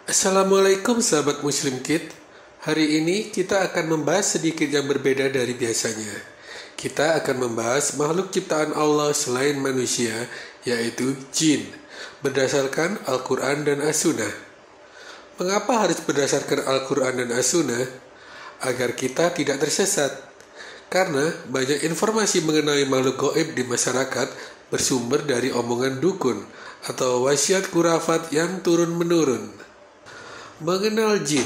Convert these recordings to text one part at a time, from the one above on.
Assalamualaikum sahabat Muslim Kid. Hari ini kita akan membahas sedikit yang berbeda dari biasanya. Kita akan membahas makhluk ciptaan Allah selain manusia, yaitu jin, berdasarkan Al-Quran dan As-Sunnah. Mengapa harus berdasarkan Al-Quran dan As-Sunnah? Agar kita tidak tersesat. Karena banyak informasi mengenai makhluk gaib di masyarakat bersumber dari omongan dukun atau wasiat khurafat yang turun-menurun. Mengenal jin.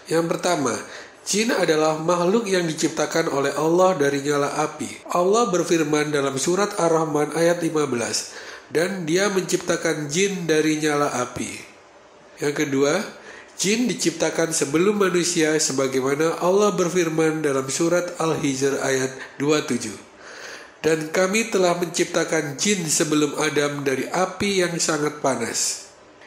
Yang pertama, jin adalah makhluk yang diciptakan oleh Allah dari nyala api. Allah berfirman dalam surat Ar-Rahman ayat 15, dan Dia menciptakan jin dari nyala api. Yang kedua, jin diciptakan sebelum manusia sebagaimana Allah berfirman dalam surat Al-Hijr ayat 27. Dan kami telah menciptakan jin sebelum Adam dari api yang sangat panas.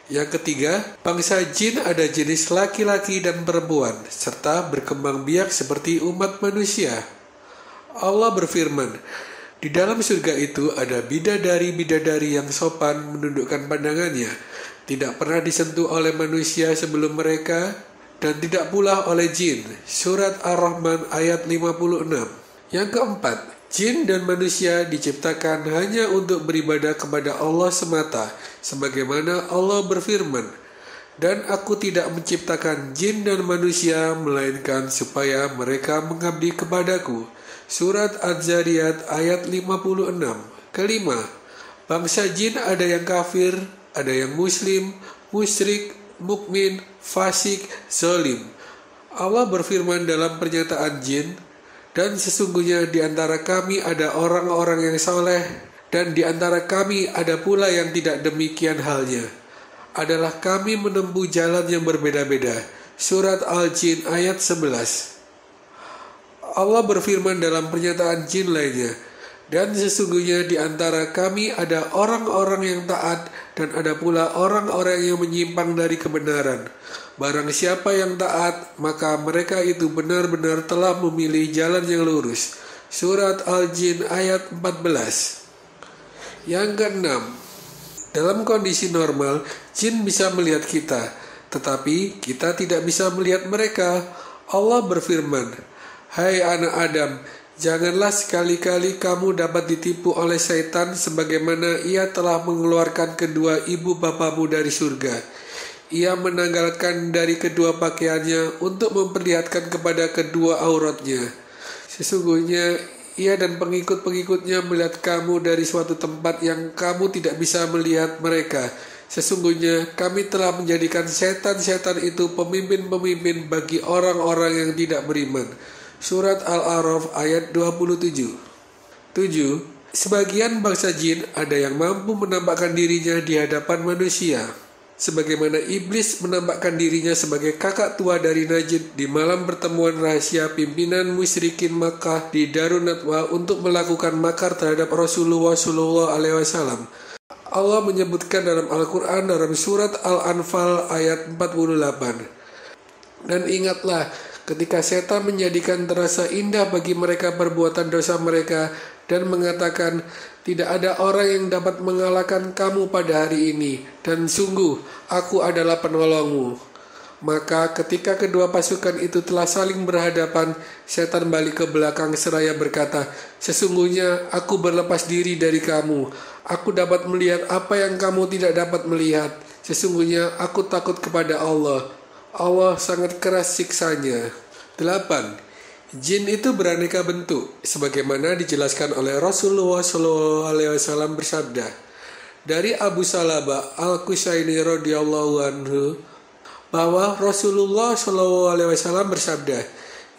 Yang ketiga, bangsa jin ada jenis laki-laki dan perempuan, serta berkembang biak seperti umat manusia. Allah berfirman, di dalam surga itu ada bidadari-bidadari yang sopan menundukkan pandangannya, tidak pernah disentuh oleh manusia sebelum mereka, dan tidak pula oleh jin. Surat Ar-Rahman ayat 56. Yang keempat, jin dan manusia diciptakan hanya untuk beribadah kepada Allah semata, sebagaimana Allah berfirman, dan aku tidak menciptakan jin dan manusia, melainkan supaya mereka mengabdi kepadaku. Surat Az-Zariyat ayat 56. Kelima, bangsa jin ada yang kafir, ada yang muslim, musyrik, mukmin, fasik, zalim. Allah berfirman dalam pernyataan jin, dan sesungguhnya di antara kami ada orang-orang yang soleh, dan di antara kami ada pula yang tidak demikian halnya. Adalah kami menempuh jalan yang berbeda-beda. Surat Al-Jin ayat 11. Allah berfirman dalam pernyataan jin lainnya, dan sesungguhnya di antara kami ada orang-orang yang taat, dan ada pula orang-orang yang menyimpang dari kebenaran. Barang siapa yang taat, maka mereka itu benar-benar telah memilih jalan yang lurus. Surat Al-Jin ayat 14. Yang keenam, dalam kondisi normal, jin bisa melihat kita, tetapi kita tidak bisa melihat mereka. Allah berfirman, hai anak Adam, janganlah sekali-kali kamu dapat ditipu oleh syaitan sebagaimana ia telah mengeluarkan kedua ibu bapamu dari surga. Ia menanggalkan dari kedua pakaiannya untuk memperlihatkan kepada kedua auratnya. Sesungguhnya ia dan pengikut-pengikutnya melihat kamu dari suatu tempat yang kamu tidak bisa melihat mereka. Sesungguhnya kami telah menjadikan setan-setan itu pemimpin-pemimpin bagi orang-orang yang tidak beriman. Surat Al-A'raf ayat 27. 7. Sebagian bangsa jin ada yang mampu menampakkan dirinya di hadapan manusia, sebagaimana iblis menampakkan dirinya sebagai kakak tua dari Najd di malam pertemuan rahasia pimpinan musyrikin Makkah di Darun Nadwa untuk melakukan makar terhadap Rasulullah SAW. Allah menyebutkan dalam Al-Quran dalam surat Al-Anfal ayat 48. Dan ingatlah ketika setan menjadikan terasa indah bagi mereka perbuatan dosa mereka dan mengatakan, tidak ada orang yang dapat mengalahkan kamu pada hari ini, dan sungguh aku adalah penolongmu. Maka ketika kedua pasukan itu telah saling berhadapan, setan balik ke belakang seraya berkata, sesungguhnya aku berlepas diri dari kamu. Aku dapat melihat apa yang kamu tidak dapat melihat. Sesungguhnya aku takut kepada Allah. Allah sangat keras siksanya. 8. Jin itu beraneka bentuk, sebagaimana dijelaskan oleh Rasulullah SAW bersabda. Dari Abu Salabah Al-Qushaini radhiyallahu anhu, bahwa Rasulullah SAW bersabda,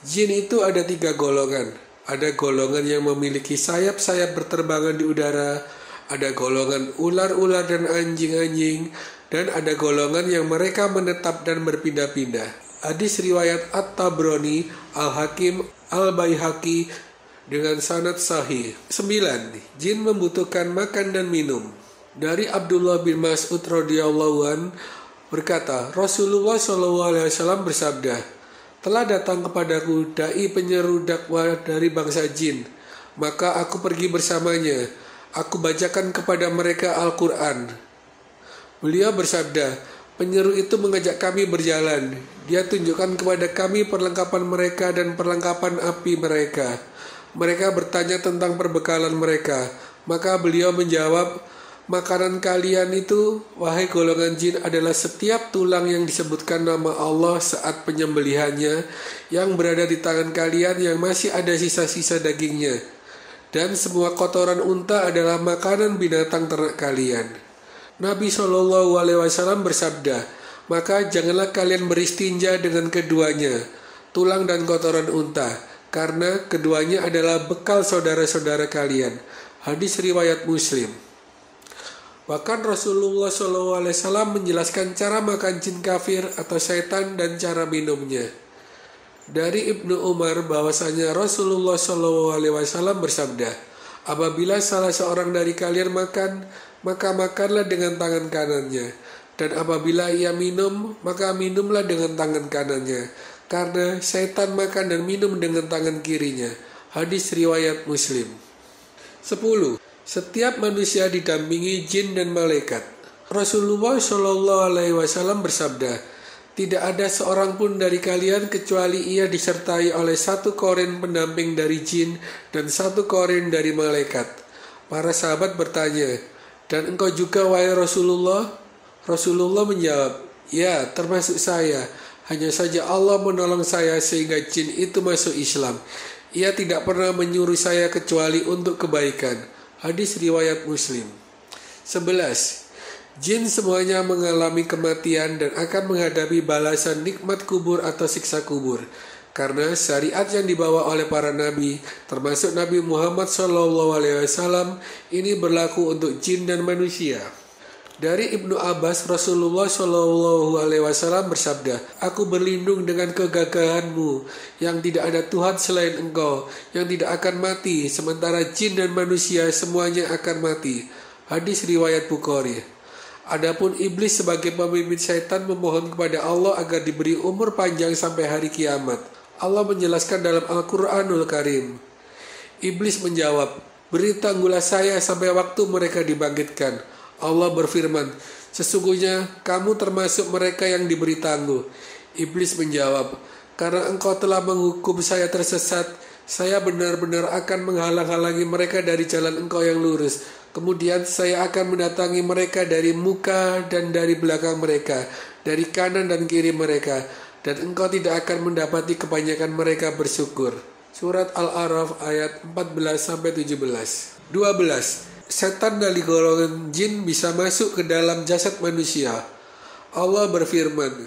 jin itu ada 3 golongan. Ada golongan yang memiliki sayap-sayap berterbangan di udara, ada golongan ular-ular dan anjing-anjing, dan ada golongan yang mereka menetap dan berpindah-pindah. Hadis riwayat At-Tabrani, Al-Hakim, Al-Baihaqi dengan sanad sahih. 9. Jin membutuhkan makan dan minum. Dari Abdullah bin Mas'ud radhiyallahu an berkata, Rasulullah SAW bersabda, telah datang kepadaku dai penyeru dakwah dari bangsa jin, maka aku pergi bersamanya. Aku bacakan kepada mereka Al-Quran. Beliau bersabda, Penyeru itu mengajak kami berjalan. Dia tunjukkan kepada kami perlengkapan mereka dan perlengkapan api mereka. Mereka bertanya tentang perbekalan mereka. Maka beliau menjawab, makanan kalian itu, wahai golongan jin, adalah setiap tulang yang disebutkan nama Allah saat penyembelihannya, yang berada di tangan kalian yang masih ada sisa-sisa dagingnya. Dan semua kotoran unta adalah makanan binatang ternak kalian. Nabi SAW bersabda, maka janganlah kalian beristinja dengan keduanya, tulang dan kotoran unta, karena keduanya adalah bekal saudara-saudara kalian. Hadis riwayat Muslim. Bahkan Rasulullah SAW menjelaskan cara makan jin kafir atau setan dan cara minumnya. Dari Ibnu Umar bahwasanya Rasulullah SAW bersabda, apabila salah seorang dari kalian makan, maka makanlah dengan tangan kanannya, dan apabila ia minum, maka minumlah dengan tangan kanannya, karena setan makan dan minum dengan tangan kirinya. Hadis riwayat Muslim. 10. Setiap manusia didampingi jin dan malaikat. Rasulullah SAW bersabda, tidak ada seorang pun dari kalian kecuali ia disertai oleh satu korin pendamping dari jin dan satu korin dari malaikat. Para sahabat bertanya, dan engkau juga wahai Rasulullah? Rasulullah menjawab, ya, termasuk saya. Hanya saja Allah menolong saya sehingga jin itu masuk Islam. Ia tidak pernah menyuruh saya kecuali untuk kebaikan. Hadis riwayat Muslim. 11. Jin semuanya mengalami kematian dan akan menghadapi balasan nikmat kubur atau siksa kubur. Karena syariat yang dibawa oleh para nabi, termasuk Nabi Muhammad SAW, ini berlaku untuk jin dan manusia. Dari Ibnu Abbas, Rasulullah SAW bersabda, aku berlindung dengan kegagahanmu, yang tidak ada Tuhan selain engkau, yang tidak akan mati, sementara jin dan manusia semuanya akan mati. Hadis riwayat Bukhari. Adapun iblis sebagai pemimpin setan memohon kepada Allah agar diberi umur panjang sampai hari kiamat. Allah menjelaskan dalam Al-Quranul Karim. Iblis menjawab, beri tangguhlah saya sampai waktu mereka dibangkitkan. Allah berfirman, sesungguhnya kamu termasuk mereka yang diberi tangguh. Iblis menjawab, karena engkau telah menghukum saya tersesat, saya benar-benar akan menghalang-halangi mereka dari jalan engkau yang lurus. Kemudian saya akan mendatangi mereka dari muka dan dari belakang mereka, dari kanan dan kiri mereka, dan engkau tidak akan mendapati kebanyakan mereka bersyukur. Surat Al-A'raf ayat 14-17. 12. Setan dari golongan jin bisa masuk ke dalam jasad manusia. Allah berfirman,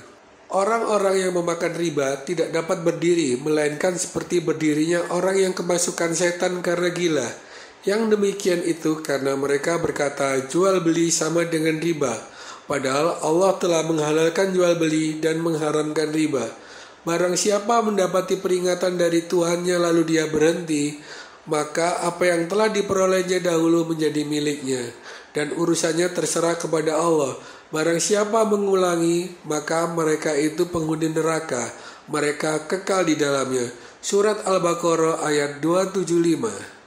orang-orang yang memakan riba tidak dapat berdiri, melainkan seperti berdirinya orang yang kemasukan setan karena gila. Yang demikian itu karena mereka berkata jual beli sama dengan riba. Padahal Allah telah menghalalkan jual beli dan mengharamkan riba. Barang siapa mendapati peringatan dari Tuhannya lalu dia berhenti, maka apa yang telah diperolehnya dahulu menjadi miliknya, dan urusannya terserah kepada Allah. Barang siapa mengulangi, maka mereka itu penghuni neraka, mereka kekal di dalamnya. Surat Al-Baqarah ayat 275.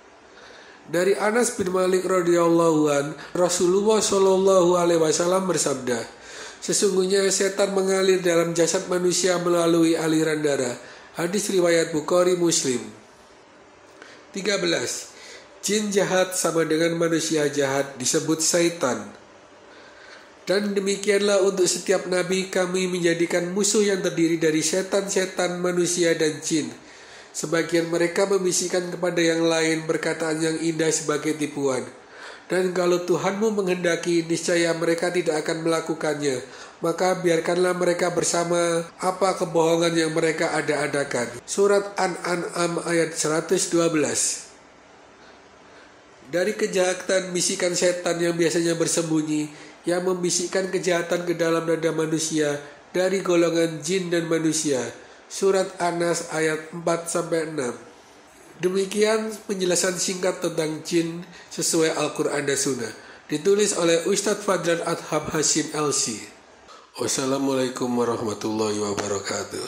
Dari Anas bin Malik radhiyallahu an, Rasulullah SAW bersabda, sesungguhnya setan mengalir dalam jasad manusia melalui aliran darah. Hadis riwayat Bukhari Muslim. 13. Jin jahat sama dengan manusia jahat disebut syaitan. Dan demikianlah untuk setiap nabi kami menjadikan musuh yang terdiri dari setan-setan, manusia dan jin. Sebagian mereka membisikkan kepada yang lain perkataan yang indah sebagai tipuan. Dan kalau Tuhanmu menghendaki, niscaya mereka tidak akan melakukannya. Maka biarkanlah mereka bersama apa kebohongan yang mereka ada-adakan. Surat An-An'am ayat 112. Dari kejahatan bisikan setan yang biasanya bersembunyi, yang membisikkan kejahatan ke dalam dada manusia dari golongan jin dan manusia. Surat An-Nas ayat 4-6. Demikian penjelasan singkat tentang jin sesuai Al-Quran dan Sunnah. Ditulis oleh Ustadz Fadlan Adham Hashim LC. Wassalamualaikum warahmatullahi wabarakatuh.